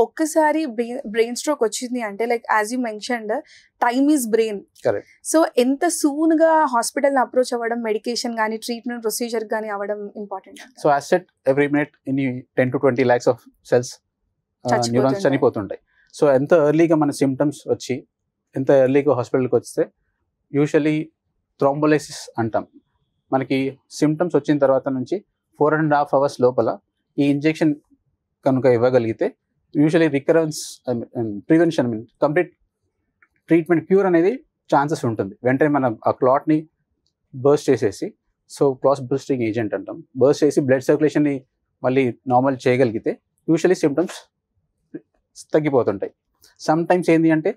ఒక్కసారి brain stroke వచ్చింది అంటే like as you mentioned time is brain. Correct. So ఎంత సూన్ గా హాస్పిటల్ అప్రోచ్ అవ్వడం, మెడికేషన్ కానీ ట్రీట్మెంట్ ప్రొసీజర్ కానీ అవ్వడం important. So as said every minute in 10 to 20 lakhs of cells neurons చనిపోతుంటాయి. సో ఎంత ఎర్లీగా మన సిమ్టమ్స్ వచ్చి ఎంత ఎర్లీగా హాస్పిటల్కి వస్తే యూజువలీ థ్రోంబోలైసిస్ అంటాం. మనకి సిమ్టమ్స్ వచ్చిన తర్వాత నుంచి 4.5 hours లోపల ఈ ఇంజెక్షన్ కనుక ఇవ్వగలిగితే usually recurrence prevention complete treatment cure అనేది ఛాన్సెస్ ఉంటుంది. వెంటనే మనం ఆ క్లాట్ని బర్స్ట్ చేసేసి, సో క్లాస్ బర్స్టింగ్ ఏజెంట్ అంటాం, బర్స్ట్ చేసి బ్లడ్ సర్క్యులేషన్ని మళ్ళీ నార్మల్ చేయగలిగితే యూజువలీ సిమ్టమ్స్ తగ్గిపోతుంటాయి. సమ్ టైమ్స్ ఏంటి అంటే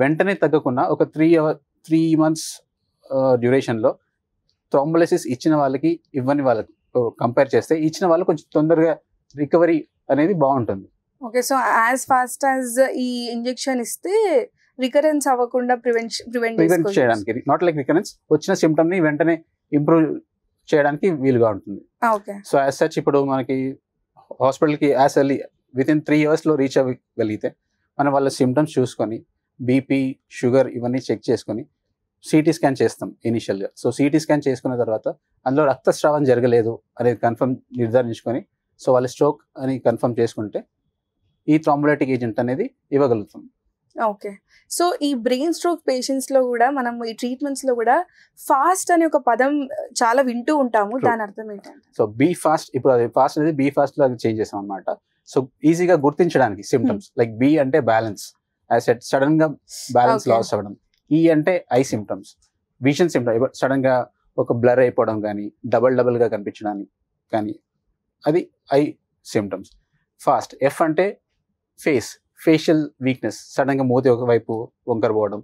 వెంటనే తగ్గకుండా ఒక 3 months డ్యూరేషన్లో థ్రోంబోలైసిస్ ఇచ్చిన వాళ్ళకి ఇవ్వని వాళ్ళకి కంపేర్ చేస్తే ఇచ్చిన వాళ్ళు కొంచెం తొందరగా రికవరీ అనేది బాగుంటుంది. Okay, so as fast as ఈ ఇంజెక్షన్ ఇస్తే రికరెన్స్ అవ్వకుండా ప్రివెంట్ చేయడానికి, నాట్ లైక్ రికరెన్స్, వచ్చిన సిమ్టమ్ ని వెంటనే ఇంప్రూవ్ చేయడానికి వీలుగా ఉంటుంది. ఓకే. సో యాజ్ సచ్ ఇప్పుడు మనకి హాస్పిటల్కి as early within 3 years reach అవ్వగలిగితే మనం వాళ్ళ సిమ్టమ్స్ చూసుకొని బీపీ, షుగర్ ఇవన్నీ చెక్ చేసుకొని సిటీ స్కాన్ చేస్తాం ఇనిషియల్గా. సో సిటీ స్కాన్ చేసుకున్న తర్వాత అందులో రక్తస్రావం జరగలేదు అనేది నిర్ధారించుకొని సో వాళ్ళ స్ట్రోక్ అని కన్ఫర్మ్ చేసుకుంటే ఈ థ్రోంబోలైటిక్ ఏజెంట్ అనేది ఇవ్వగలుగుతాం. ఓకే, సో ఈ బ్రెయిన్ స్ట్రోక్ పేషెంట్స్ లో కూడా మనం ఈ ట్రీట్మెంట్స్ లో కూడా ఫాస్ట్ అనే ఒక పదం చాలా వింటూ ఉంటాము. దాని అర్థం ఏంటంటే సో బీ ఫాస్ట్, ఇప్పుడు అది ఫాస్ట్ అనేది బీ ఫాస్ట్ లో చేంజ్ చేసాం అనమాట. సో ఈజీగా గుర్తించడానికి సిమ్టమ్స్ లైక్ బీ అంటే బ్యాలెన్స్, సడన్ గా బ్యాలెన్స్ లాస్ అవ్వడం. ఈ అంటే I symptoms, vision symptom, sudden గా ఒక బ్లర్ అయిపోవడం కానీ డబల్ గా కనిపించడానికి కానీ అది ఐ సిమ్టమ్స్. ఫాస్ట్. ఎఫ్ అంటే ఫేషియల్ వీక్నెస్, సడన్ గా మూతి ఒకవైపు వంకర పోవడం.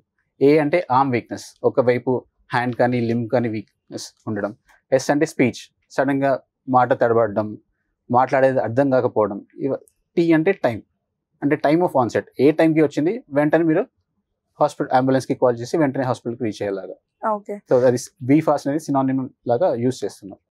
ఏ అంటే ఆర్మ్ వీక్నెస్, ఒకవైపు హ్యాండ్ కానీ లింబ్ కానీ వీక్నెస్ ఉండడం. ఎస్ అంటే స్పీచ్, సడన్ గా మాట తడబడడం, మాట్లాడేది అర్థం కాకపోవడం. టీ అంటే టైం, అంటే టైమ్ ఆఫ్ ఆన్సెట్, ఏ టైంకి వచ్చింది వెంటనే మీరు హాస్పిటల్ అంబులెన్స్కి కాల్ చేసి వెంటనే హాస్పిటల్కి రీచ్ అయ్యేలాగా. ఓకే, సో అది బీ ఫాస్ట్ అనేది సినానిమ్ లాగా యూజ్ చేస్తున్నాం.